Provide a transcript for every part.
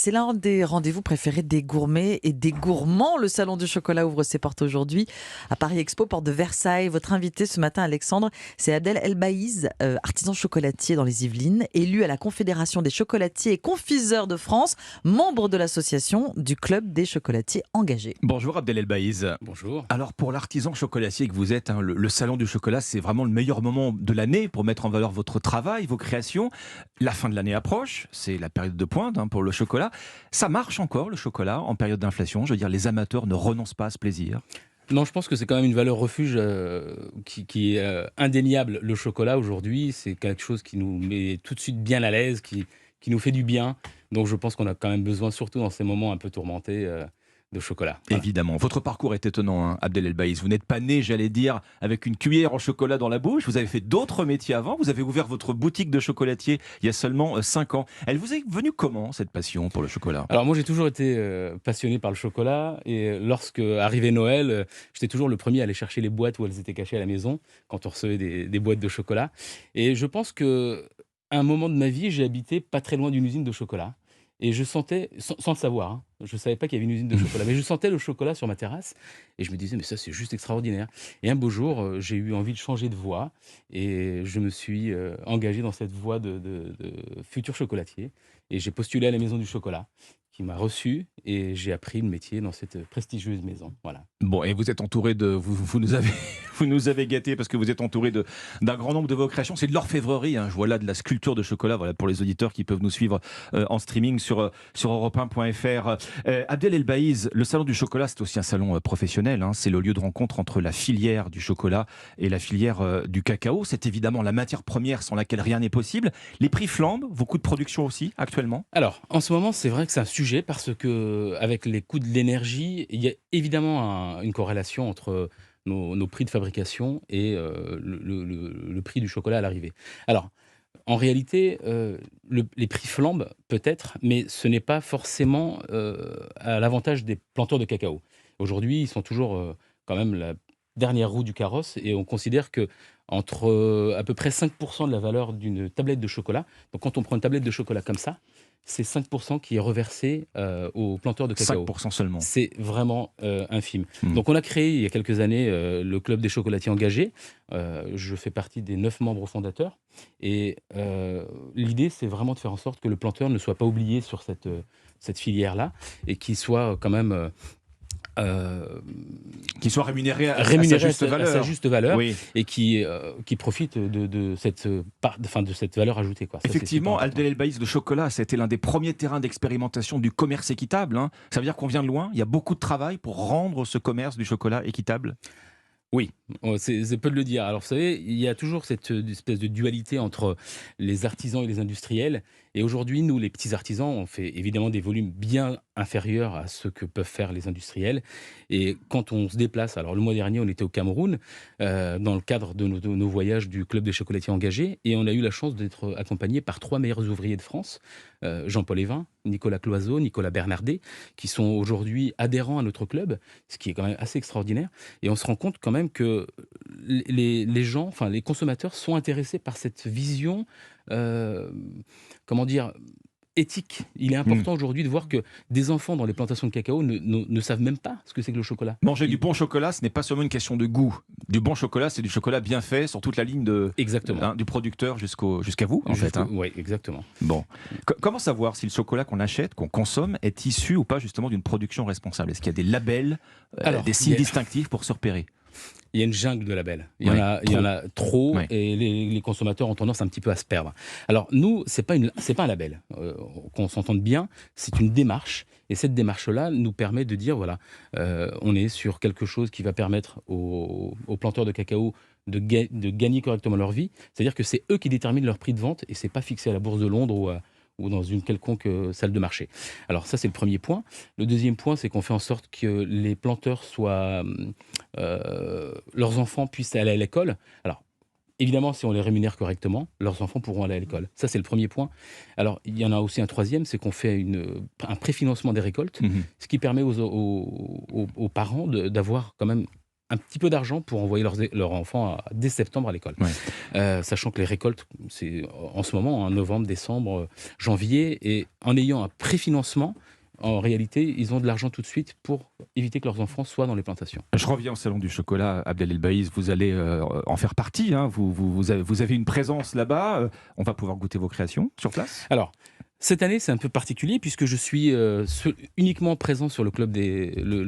C'est l'un des rendez-vous préférés des gourmets et des gourmands. Le Salon du chocolat ouvre ses portes aujourd'hui à Paris Expo, porte de Versailles. Votre invité ce matin, Alexandre, c'est Abdel Elbaïz, artisan chocolatier dans les Yvelines, élu à la Confédération des chocolatiers et confiseurs de France, membre de l'association du Club des chocolatiers engagés. Bonjour Abdel Elbaïz. Bonjour. Alors pour l'artisan chocolatier que vous êtes, le salon du chocolat, c'est vraiment le meilleur moment de l'année pour mettre en valeur votre travail, vos créations. La fin de l'année approche, c'est la période de pointe pour le chocolat. Ça marche encore le chocolat en période d'inflation? Je veux dire, les amateurs ne renoncent pas à ce plaisir. Non, je pense que c'est quand même une valeur refuge qui est indéniable. Le chocolat, aujourd'hui, c'est quelque chose qui nous met tout de suite bien à l'aise, qui nous fait du bien. Donc je pense qu'on a quand même besoin, surtout dans ces moments un peu tourmentés, de chocolat. Voilà. Évidemment. Votre parcours est étonnant, Abdel Elbaïz. Vous n'êtes pas né, j'allais dire, avec une cuillère en chocolat dans la bouche. Vous avez fait d'autres métiers avant. Vous avez ouvert votre boutique de chocolatier il y a seulement 5 ans. Elle vous est venue comment, cette passion pour le chocolat? Alors moi, j'ai toujours été passionné par le chocolat. Et lorsque arrivait Noël, j'étais toujours le premier à aller chercher les boîtes où elles étaient cachées à la maison, quand on recevait des boîtes de chocolat. Et je pense que à un moment de ma vie, j'ai habité pas très loin d'une usine de chocolat. Et je sentais, sans le savoir, hein, je ne savais pas qu'il y avait une usine de chocolat, mais je sentais le chocolat sur ma terrasse. Et je me disais, mais ça, c'est juste extraordinaire. Et un beau jour, j'ai eu envie de changer de voie. Et je me suis engagé dans cette voie de futur chocolatier. Et j'ai postulé à la Maison du Chocolat, qui m'a reçu. Et j'ai appris le métier dans cette prestigieuse maison. Voilà. Bon, et vous êtes entouré de... Vous nous avez, vous nous avez gâtés parce que vous êtes entouré d'un grand nombre de vos créations. C'est de l'orfèvrerie. Je vois là de la sculpture de chocolat, voilà, pour les auditeurs qui peuvent nous suivre en streaming sur europe1.fr. Abdel Elbaïz, le salon du chocolat, c'est aussi un salon professionnel. C'est le lieu de rencontre entre la filière du chocolat et la filière du cacao. C'est évidemment la matière première sans laquelle rien n'est possible. Les prix flambent, vos coûts de production aussi, actuellement? Alors, en ce moment, c'est vrai que c'est un sujet parce que, avec les coûts de l'énergie, il y a évidemment une corrélation entre nos prix de fabrication et le prix du chocolat à l'arrivée. Alors, en réalité, les prix flambent peut-être, mais ce n'est pas forcément à l'avantage des planteurs de cacao. Aujourd'hui, ils sont toujours quand même la dernière roue du carrosse et on considère que entre à peu près 5% de la valeur d'une tablette de chocolat, donc quand on prend une tablette de chocolat comme ça, c'est 5% qui est reversé aux planteurs de cacao. 5% seulement. C'est vraiment infime. Hmm. Donc on a créé il y a quelques années le Club des chocolatiers engagés. Je fais partie des 9 membres fondateurs. Et l'idée, c'est vraiment de faire en sorte que le planteur ne soit pas oublié sur cette filière-là et qu'il soit quand même Qui soit rémunéré à sa rémunéré juste valeur. à sa juste valeur Oui. et qui profite de cette valeur ajoutée, quoi. Ça, c'est Effectivement, super important. Abdel Elbaïz, le chocolat, c'était l'un des premiers terrains d'expérimentation du commerce équitable. Ça veut dire qu'on vient de loin. Il y a beaucoup de travail pour rendre ce commerce du chocolat équitable. Oui, c'est peu de le dire. Alors, vous savez, il y a toujours cette espèce de dualité entre les artisans et les industriels. Et aujourd'hui, nous, les petits artisans, on fait évidemment des volumes bien inférieurs à ce que peuvent faire les industriels. Et quand on se déplace, alors le mois dernier, on était au Cameroun, dans le cadre de nos voyages du Club des chocolatiers engagés, et on a eu la chance d'être accompagnés par 3 meilleurs ouvriers de France, Jean-Paul Evin, Nicolas Cloiseau, Nicolas Bernardet, qui sont aujourd'hui adhérents à notre club, ce qui est quand même assez extraordinaire. Et on se rend compte quand même que les gens, enfin les consommateurs sont intéressés par cette vision, euh, comment dire, éthique. Il est Hmm. important aujourd'hui de voir que des enfants dans les plantations de cacao ne savent même pas ce que c'est que le chocolat. Manger du Ils- bon chocolat, ce n'est pas seulement une question de goût. Du bon chocolat, c'est du chocolat bien fait sur toute la ligne Exactement. du producteur jusqu'à vous, en fait. Oui, exactement. Bon. Comment savoir si le chocolat qu'on achète, qu'on consomme, est issu ou pas justement d'une production responsable? Est-ce qu'il y a des labels, Alors, des signes distinctifs pour se repérer? il y a une jungle de labels. Ouais, Il y en a trop Ouais. et les consommateurs ont tendance un petit peu à se perdre. Alors nous, c'est pas un label. Qu'on s'entende bien, c'est une démarche. Et cette démarche-là nous permet de dire, voilà, on est sur quelque chose qui va permettre aux planteurs de cacao de gagner correctement leur vie. C'est-à-dire que c'est eux qui déterminent leur prix de vente et c'est pas fixé à la Bourse de Londres ou dans une quelconque salle de marché. Alors ça, c'est le premier point. Le deuxième point, c'est qu'on fait en sorte que les planteurs soient... leurs enfants puissent aller à l'école. Alors, évidemment, si on les rémunère correctement, leurs enfants pourront aller à l'école. Ça, c'est le premier point. Alors, il y en a aussi un troisième, c'est qu'on fait un préfinancement des récoltes, Mhm. ce qui permet aux parents d'avoir quand même un petit peu d'argent pour envoyer leurs enfants dès septembre à l'école. Sachant que les récoltes, c'est en ce moment, en novembre, décembre, janvier, et en ayant un préfinancement, en réalité, ils ont de l'argent tout de suite pour éviter que leurs enfants soient dans les plantations. Je reviens au Salon du Chocolat, Abdel El-Baïz, vous allez en faire partie, hein. Vous avez une présence là-bas, on va pouvoir goûter vos créations sur place. Alors, cette année, c'est un peu particulier puisque je suis uniquement présent sur le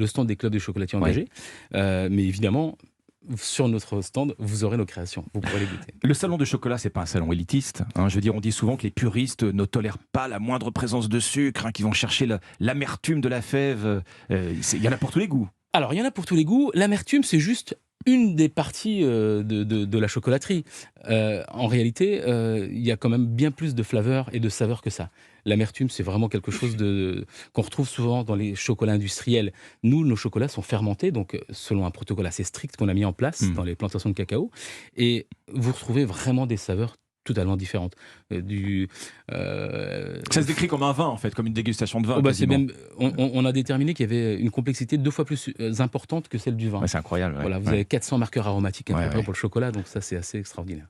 stand des clubs de chocolatiers engagés. Mais évidemment, sur notre stand, vous aurez nos créations. Vous pourrez les goûter. Le salon de chocolat, c'est pas un salon élitiste. Hein. Je veux dire, on dit souvent que les puristes ne tolèrent pas la moindre présence de sucre, hein, qui vont chercher l'amertume de la fève. Il y en a pour tous les goûts. Alors, il y en a pour tous les goûts. L'amertume, c'est juste une des parties de la chocolaterie. En réalité, il y a quand même bien plus de flaveurs et de saveurs que ça. L'amertume, c'est vraiment quelque chose qu'on retrouve souvent dans les chocolats industriels. Nous, nos chocolats sont fermentés, donc selon un protocole assez strict qu'on a mis en place dans les plantations de cacao. Et vous retrouvez vraiment des saveurs totalement différentes. Ça se décrit comme un vin, en fait, comme une dégustation de vin. On a déterminé qu'il y avait une complexité 2 fois plus importante que celle du vin. C'est incroyable. Voilà, vous avez 400 marqueurs aromatiques pour le chocolat, donc ça, c'est assez extraordinaire.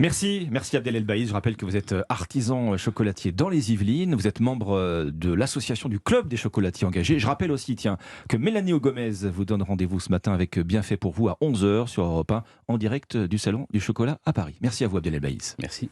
Merci Abdel El-Baïz. Je rappelle que vous êtes artisan chocolatier dans les Yvelines. Vous êtes membre de l'association du Club des chocolatiers engagés. Je rappelle aussi, que Mélanie Gomez vous donne rendez-vous ce matin avec Bienfait pour vous à 11h sur Europe 1, en direct du Salon du Chocolat à Paris. Merci à vous, Abdel El-Baïz. Merci.